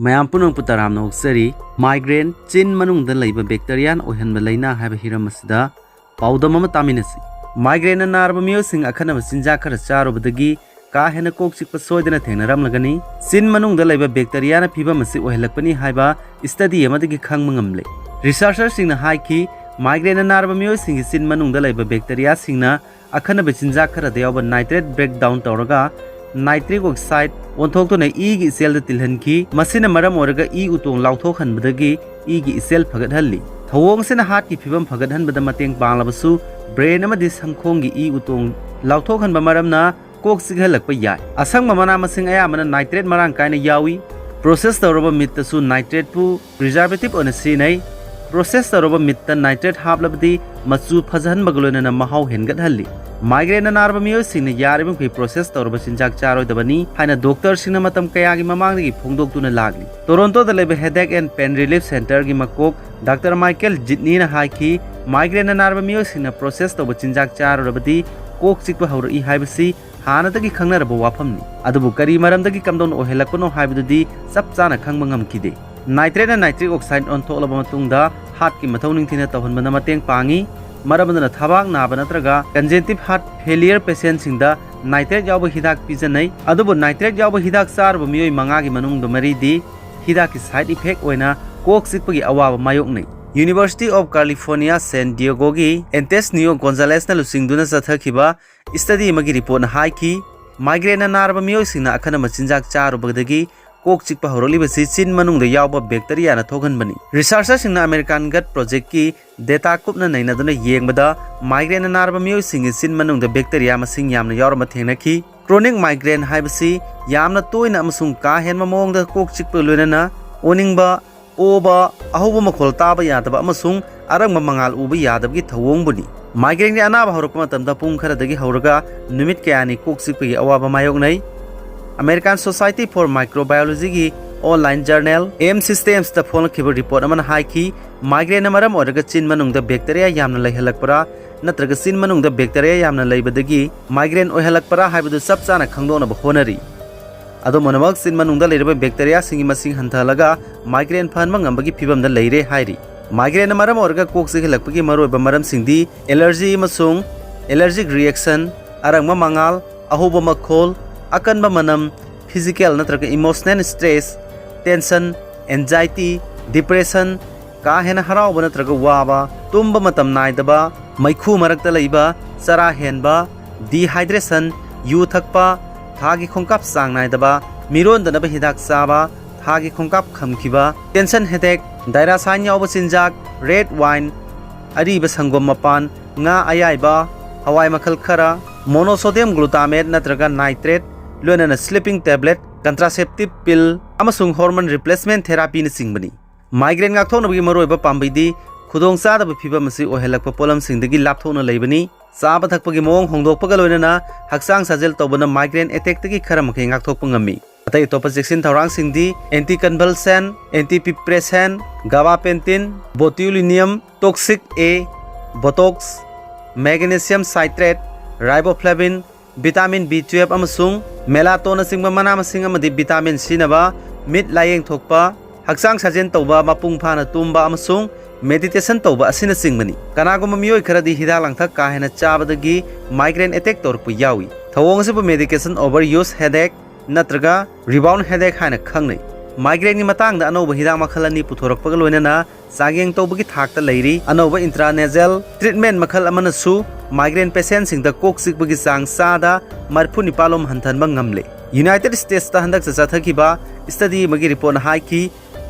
मयाम पुनंग पुतराम नोक्सरी migraine चिन मनुंग लैब Bactrian ओहनब लैना हाइब हिरम असिदा पाउदम अमा तामिनसी माइग्रेन नारब मियोसिंग अखनब चिंजा खर चारुबदगी का हेन कोक चिकप सोयदना थेंगनरमलगनी चिन मनुंग लैब बैक्टीरियन फिबम असि ओहलकपनी हाइबा स्टडी अमदगी खंगम ngamle रिसर्चर सिंगना हाइकी माइग्रेन नारब मियोसिंग चिन मनुंग लैब बैक्टीरिया सिंगना अखनब चिंजा खर देयाब नाइट्रेट ब्रेक डाउन तौरगा नाइट्रिक ऑक्साइड ओंथोक्तोना ईगी इसेल तिलहनकी मसिना मरम ओरगा ई उतोंग लाउथोखनबदगी ईगी इसेल फगतहल्ली थवोंगसेना हार्ट की फिबम फगतहनबदा मतेंग पांगलबसु ब्रेन अमदि संखोंगी ई उतोंग लाउथोखनबा मरमना कोक सिगहलकपा याय असंग मना मसिंग अयामना नाइट्रेट मरांग कायना यावी प्रोसेस तौरबा मित्तसु नाइट्रेट पु प्रिजर्वेटिव ओना सिनै प्रोसेस तौरबा मित्त नाइट्रेट हाबलबदी मचु फजहनबगलोना महाव हेनगतहल्ली माइग्रेन नारब मियोसिंगना यारिबंखै प्रोसेस तौरब चिंजाक चारोदबनी हाइना डॉक्टर सिंगना मतम कयागी ममांगदगी फोंगदोक्तुना लागली टोरंटोदा लेबे headache and pain relief centre की मकोक डॉक्टर माइकल जिटनीना हाइकी माइग्रेन नारब मियोसिंगना प्रोसेस तौब चिंजाक चारोदबदी कोक चिकप हौरई हाइबसी हानदगी खंगनरब वाफमनी अदुबु करी मरमदगी कमदोन ओहेलकपनो हाइबदुदी चप चाना खंगब ngamkide नाइट्रेट नाइट्रिक ऑक्साइड ओंथोलब मतुंगदा हार्ट की मथौ निंगथिना तौहनबना मतेंग पांगी मरमदना थबाक नाब नत्रगा कंजेंटिव हार्ट फेलियर पेशेंट सिंगदा नाइट्रेट याव हिदाक पिजनै अदुबु नाइट्रेट याव हिदाक चारब मियोय मंगागी मनुंग मरीदी हिदाक की साइड इफेक्ट ओइना कोक सिकपगी अवाब मायोकनै University of California San Diego की एंटेसनियो गोंजालेसना लुसिंगदुना चथखिबा स्टडी मगी रिपोर्ट हाइकी माइग्रेन नारब मियोयसिंगना अखना मचिंजाक चारुबदगी कोक चिकप हौरलिबसि चिन मनुंग याव बैक्टीरिया थोगनबनी रिसर्चर सिंगना अमेरिकन गट प्रोजेक्ट की डेटा कुपना नैनदुना येंगबदा माइग्रेन नारब मियोयसिंग चिन मनुंग बैक्टीरिया मसिंग यामना यावरम थेंगनखी क्रोनिक माइग्रेन हाइबसि यामना तोयना अमसुंग का हेनम मोंगदा कोक चिकप लोइनना ओनिंगबा ओबा अहोब मखोल ताबा यादबा अमसुंग अरंग मंगाल उबा यादबगी थवोंगबुनी माइग्रेन की अनाब हौरक मतमदा पुंग खरदगी हौरगा नुमित कयानी कोक चिकपगी अवाबा मायोगनै अमेरिकन सोसाइटी फॉर माइक्रोबायोलॉजी की ऑनलाइन जर्नल एम सिस्टम्स द फोनखिब रिपोर्ट अमन हाइकी माइग्रेन मरम ओरगा चिन मनुंग बैक्टीरिया यामना लैहलकपरा नत्रगा चिन मनुंग बैक्टीरिया यामना लैबदगी माइग्रेन ओहलकपरा हाइबदु सब चाना खंगदोनब होनरी अदो मनमक चिन मनुंग लैरबा बैक्टीरिया सिंगी मसिंग हंथलगा माइग्रेन फहनबा ngambagi फिबमदा लैरे हाइरी माइग्रेन मरम ओरगा कोक सिगलकपगी मरोइबा मरम सिंगदी एलर्जी मसुंग एलर्जिक रिएक्शन अरंगमा मंगाल अहोब मखोल अकनबा मनम फिजिकल नत्रगा emotional stress tension anxiety depression का हेना हराव नत्रगा वाबा तुम्ब मतम नाइदबा मैखु मरक्ता लैबा चरा हेनबा डिहाइड्रेशन यू थकपा थागी खोंकाप सांग नाइदबा मिरोंदनबा हिदाक चाबा थागी खोंकाप खमखिबा टेंशन हेडेक डायरासाइन यावबा चिंजाक रेड वाइन अरीबा संगोम मपान nga ayaiba hawai makhal khara monosodium glutamate natraga nitrate लोनना स्लीपिंग टैबलेट कंट्रासेप्टिव पिल अमसुंग हार्मोन रिप्लेसमेंट थेरापी सिंगबनी माइग्रेन गाथोनबगी मरोइबा पाम्बैदी खुदोंग चादब फिबम असि ओहेलकपा पोलम सिंगदगी लापथोना लैबनी चाबा थकपगी मोंग होंदोकपगा लोनना हक्सांग साजेल तौबना माइग्रेन अटैक खर मखै गाथोकपा ngami अतै तोप जेक्सिन थौरांग सिंगदी anti convulsion anti depression gabapentin botulinum toxic A botox magnesium citrate riboflavin vitamin B12 अमसुंग मेलाटोन सिंगबा मना मसिंग अमदि विटामिन सिनबा मिट लायेंग थोकपा हक्सांग साजेन तौबा मपुंग फाना तुंबा अमसुंग मेडिटेशन तौबा असिना सिंगबनी कनागुम मियोय खरदी हिदा लांथक का हेना चाबदगी माइग्रेन अटैक तौरपु यावी थवोंग सिबु मेडिकेशन ओवर यूज हेडेक नत्रगा रिबाउंड हेडेक हाना खंगनै माइग्रेन की मतंग अनौब हिदा मखल अनि पुथोरकपग लोइनना चागेंग तौबगी थाकता लैरी अनौब इंट्रानेजल ट्रीटमेंट मखल अमनसु माइग्रेन पेशेंट सिंग द कोक सिकबगी चांग सादा मरफु निपालोम हंथनबा ngamle यूनाइटेड स्टेट्स ता हंदक चथखिबा स्टडी मगी रिपोर्ट हाइकी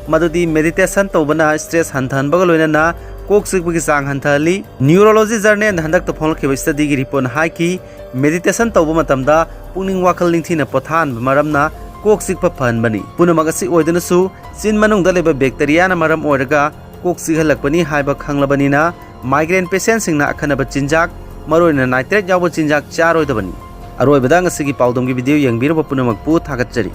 मदुदी मेडिटेशन तौबना स्ट्रेस हंथनबा लोइनना कोक सिकबगी चांग हंथली न्यूरोलॉजी जर्नल हंदक त फोनखिबा स्टडी की रिपोर्ट हाइकी मेडिटेशन तौबा मतमदा पुनिंग वाखल निंथिना पोथान मरमना कोक सिकप फहनबनी पुनमक असि ओइदनसु चिन मनुंग लेबा बैक्टीरिया मरम ओरगा कोक सिगहलकपनी हाइबा खंगलबनीना माइग्रेन पेशेंट सिंगना अखनबा चिंजाक मरोइना नाइट्रेट यावबा चिंजाक चारोइदबनी अरोइबदा ngasi पाउदम की वीडियो यंगबिरबा पुनमक पु थागतचरी।